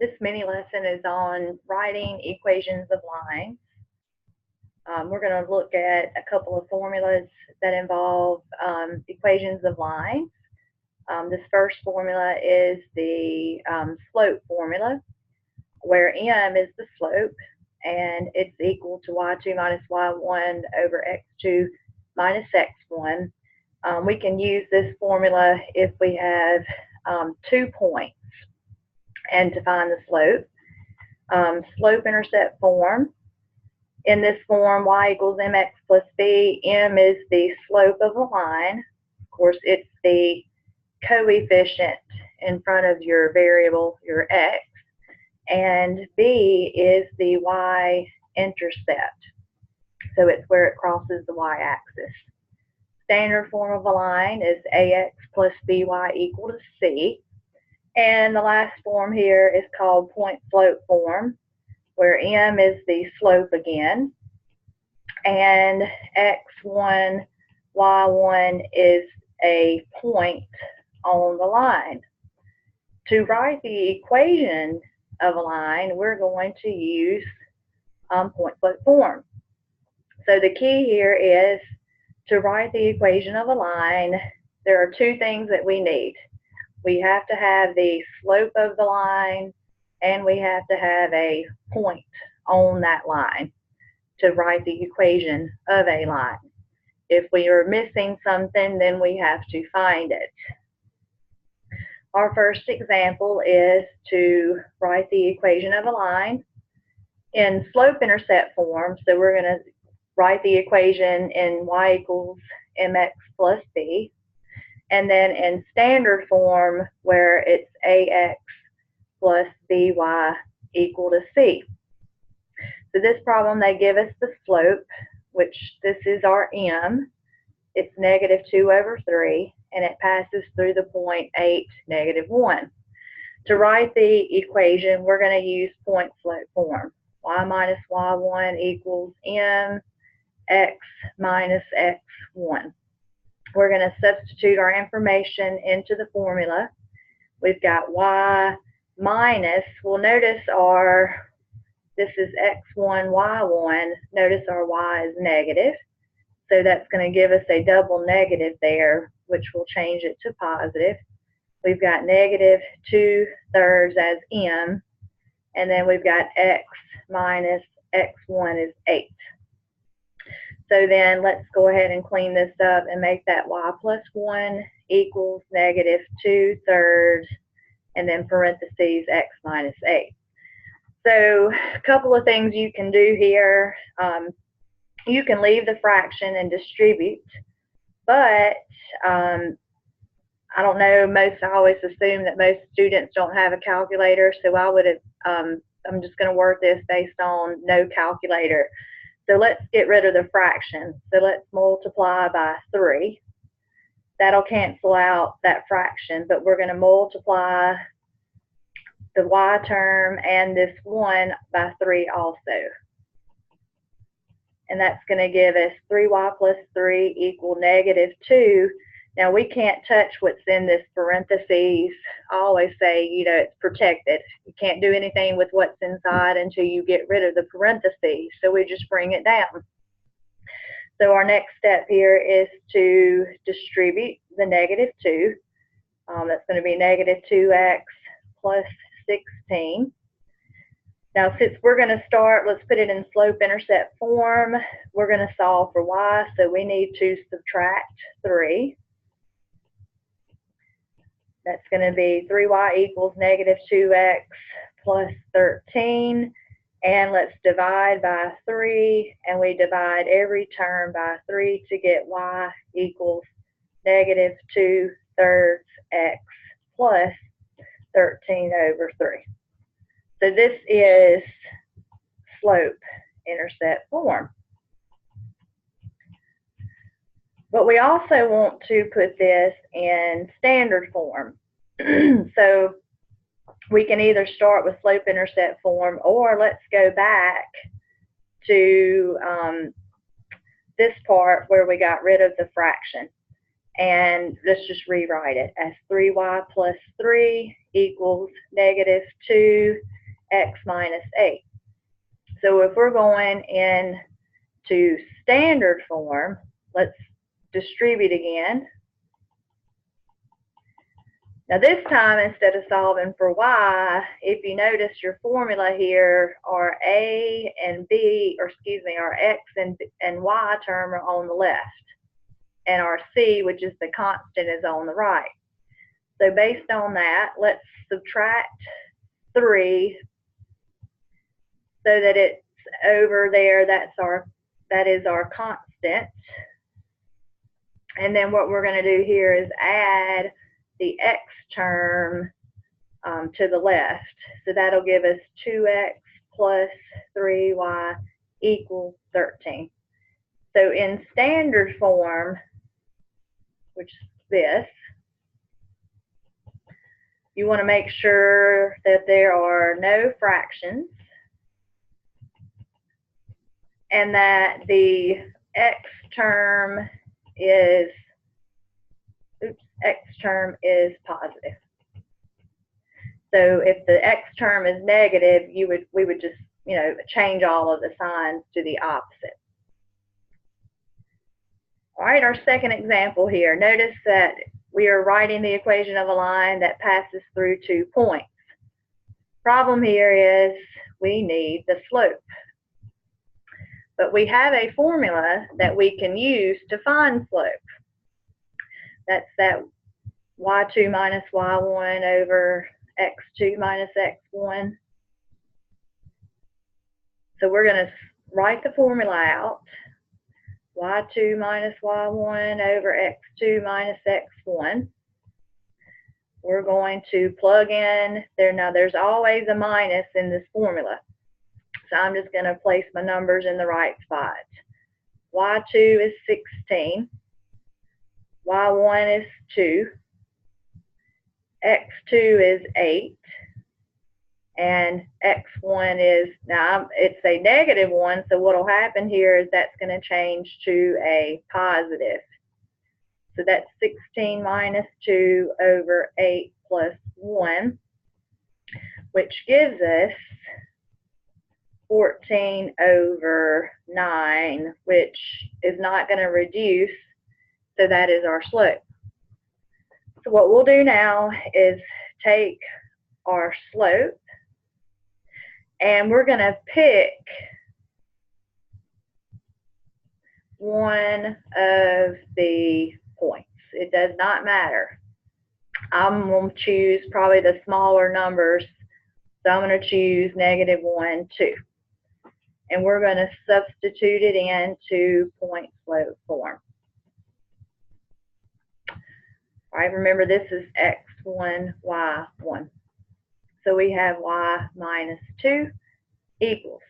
This mini lesson is on writing equations of lines. We're going to look at a couple of formulas that involve equations of lines. This first formula is the slope formula, where m is the slope, and it's equal to y2 minus y1 over x2 minus x1. We can use this formula if we have 2 points and to find the slope. Slope-intercept form. In this form, y equals mx plus b. M is the slope of a line. Of course, it's the coefficient in front of your variable, your x. And b is the y-intercept. So it's where it crosses the y-axis. Standard form of a line is ax plus by equal to c. And the last form here is called point-slope form, where m is the slope again, and x1, y1 is a point on the line. To write the equation of a line, we're going to use point-slope form. So the key here is to write the equation of a line. There are 2 things that we need. We have to have the slope of the line, and we have to have a point on that line to write the equation of a line. If we are missing something, then we have to find it. Our first example is to write the equation of a line in slope-intercept form. So we're going to write the equation in y equals mx plus b. And then in standard form, where it's ax plus by equal to c. So this problem, they give us the slope, which this is our m. It's negative 2 over 3, and it passes through the point 8, negative 1. To write the equation, we're going to use point-slope form. Y minus y1 equals m x minus x1. We're going to substitute our information into the formula. We've got y minus, well, notice this is x1, y1. Notice our y is negative. So that's going to give us a double negative there, which will change it to positive. We've got negative 2/3 as m. And then we've got x minus x1 is 8. So then let's go ahead and clean this up and make that y plus 1 equals negative 2/3, and then parentheses x minus 8. So a couple of things you can do here. You can leave the fraction and distribute, but I don't know, I always assume that most students don't have a calculator, so I'm just going to work this based on no calculator. So let's get rid of the fraction. So let's multiply by 3. That'll cancel out that fraction, but we're going to multiply the y term and this 1 by 3 also. And that's going to give us 3y plus 3 equal negative 2. Now, we can't touch what's in this parentheses. I always say, it's protected. You can't do anything with what's inside until you get rid of the parentheses. So we just bring it down. So our next step here is to distribute the negative 2. That's going to be negative 2x plus 16. Now, since we're going to start, let's put it in slope-intercept form. We're going to solve for y, so we need to subtract 3. That's going to be 3y equals negative 2x plus 13. And let's divide by 3, and we divide every term by 3 to get y equals negative 2/3 x plus 13 over 3. So this is slope-intercept form. But we also want to put this in standard form. So we can either start with slope-intercept form, or let's go back to this part where we got rid of the fraction. And let's just rewrite it as 3y plus 3 equals negative 2 x minus 8. So if we're going into standard form, let's distribute again. Now this time, instead of solving for y, if you notice your formula here, our a and b, or excuse me, our x and y term are on the left, and our c, which is the constant, is on the right. So based on that, let's subtract 3 so that it's over there. That is our constant. And then what we're going to do here is add the x term to the left. So that'll give us 2x plus 3y equals 13. So in standard form, which is this, you want to make sure that there are no fractions and that the x term is positive. So if the x term is negative, we would just, change all of the signs to the opposite. All right, our second example here. Notice that we are writing the equation of a line that passes through 2 points. Problem here is we need the slope. But we have a formula that we can use to find slope. That's that y2 minus y1 over x2 minus x1. So we're going to write the formula out. y2 minus y1 over x2 minus x1. We're going to plug in there. Now there's always a minus in this formula, so I'm just going to place my numbers in the right spot. y2 is 16, y1 is 2, x2 is 8, and x1 is, now it's a negative 1, so what will happen here is that's going to change to a positive. So that's 16 minus 2 over 8 plus 1, which gives us 14 over 9, which is not going to reduce, so that is our slope. So what we'll do now is take our slope, and we're going to pick one of the points. It does not matter. I'm going to choose probably the smaller numbers, so I'm going to choose -1, 2. And we're going to substitute it into point slope form. All right, remember this is x1, y1. So we have y minus 2 equals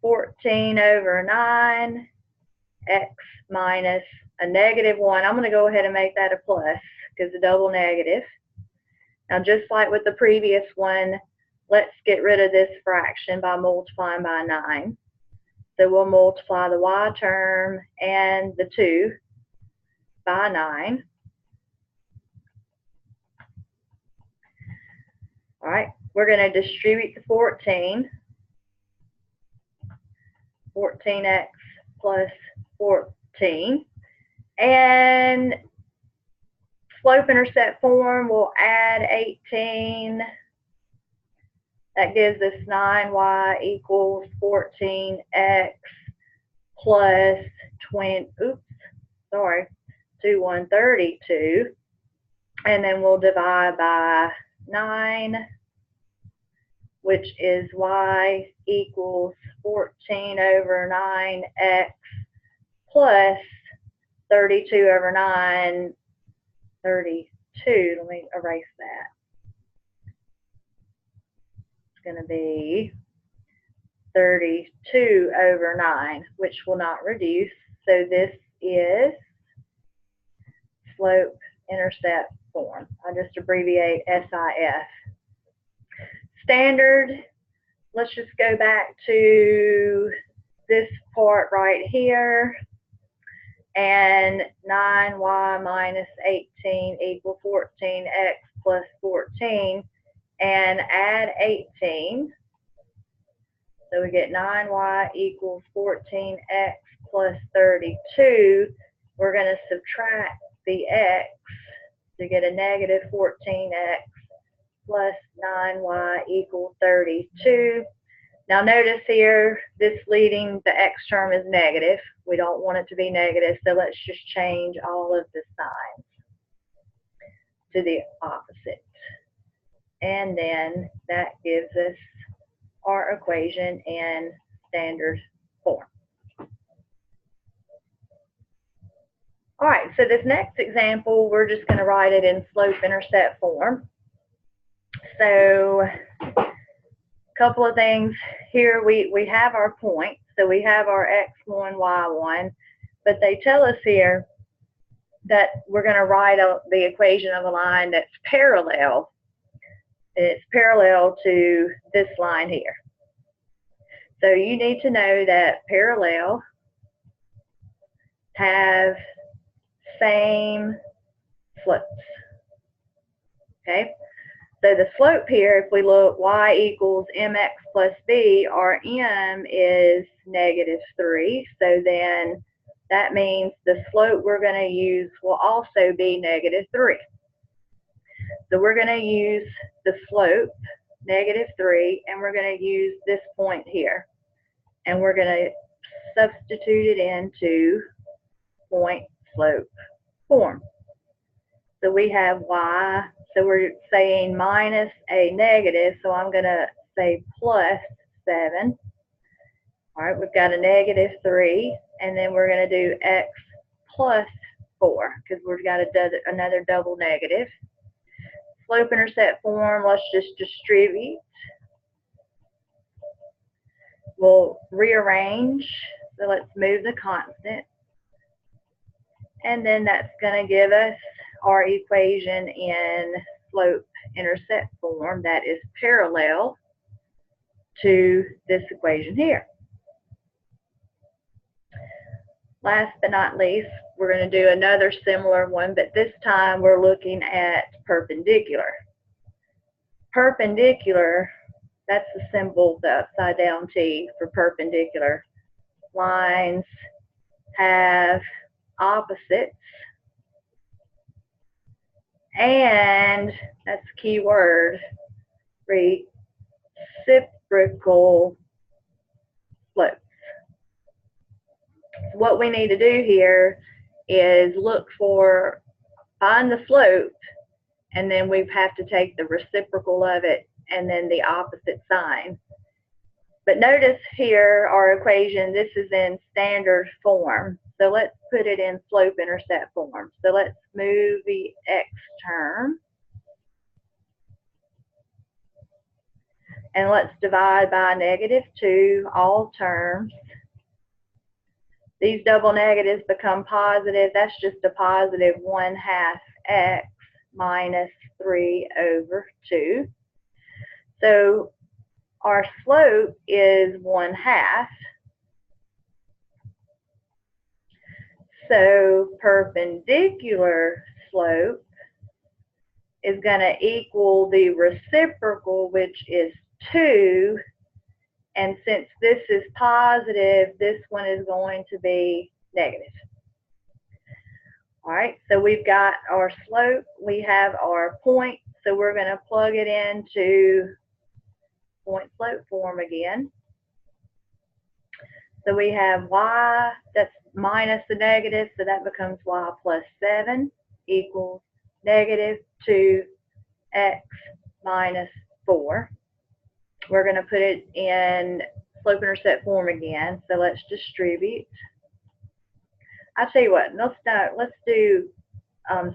14 over 9, x minus a -1. I'm going to go ahead and make that a plus because it's a double negative. Now just like with the previous one, let's get rid of this fraction by multiplying by 9. So we'll multiply the y term and the 2 by 9. All right, we're going to distribute the 14. 14x plus 14. And slope-intercept form, we'll add 18. That gives us 9y equals 14x plus 132. And then we'll divide by 9, which is y equals 14 over 9x plus 32 over 9, 32. Let me erase that. It's going to be 32 over 9, which will not reduce. So this is slope-intercept form. I just abbreviate SIF. Standard, let's just go back to this part right here. And 9y minus 18 equals 14x plus 14. And add 18. So we get 9y equals 14x plus 32. We're going to subtract the x to get a negative 14x plus 9y equals 32. Now notice here, this leading, the x term is negative. We don't want it to be negative, so let's just change all of the signs to the opposite. And then that gives us our equation in standard form. All right, so this next example, we're just going to write it in slope-intercept form. So a couple of things here. We have our point, so we have our x1, y1, but they tell us here that we're going to write out the equation of a line that's parallel. It's parallel to this line here. So you need to know that parallel have same slopes. Okay, so the slope here, if we look, y equals mx plus b, our m is -3. So then that means the slope we're going to use will also be -3. So we're going to use the slope, -3, and we're going to use this point here. And we're going to substitute it into point slope form. So we have y, so we're saying minus a negative, so I'm going to say plus 7. All right, we've got a -3, and then we're going to do x plus 4, because we've got another double negative. Slope-intercept form, let's just distribute. We'll rearrange, so let's move the constant. And then that's going to give us our equation in slope-intercept form that is parallel to this equation here. Last but not least, we're going to do another similar one, but this time we're looking at perpendicular. Perpendicular, that's the symbol, the upside down T for perpendicular. Lines have opposites, and that's the key word, reciprocal slopes. So what we need to do here is find the slope, and then we have to take the reciprocal of it and then the opposite sign. But notice here our equation, this is in standard form. So let's put it in slope-intercept form. So let's move the x term. And let's divide by -2 all terms. These double negatives become positive. That's just a positive 1/2 x minus 3/2. So our slope is 1/2. So perpendicular slope is going to equal the reciprocal, which is 2. And since this is positive, this one is going to be negative. All right, so we've got our slope, we have our point, so we're going to plug it into point slope form again. So we have y, that's minus the negative, so that becomes y plus 7 equals -2x minus 4. We're going to put it in slope-intercept form again, so let's distribute. I'll tell you what, let's do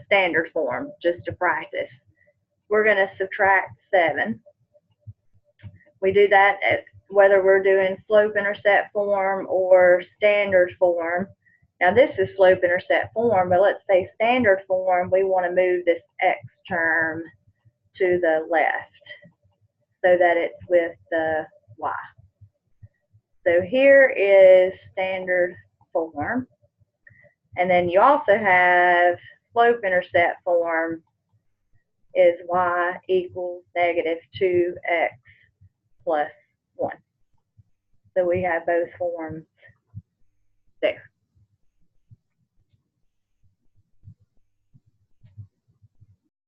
standard form just to practice. We're going to subtract 7. We do that whether we're doing slope-intercept form or standard form. Now this is slope-intercept form, but let's say standard form, we want to move this x term to the left so that it's with the y. So here is standard form. And then you also have slope-intercept form is y equals -2x plus 1. So we have both forms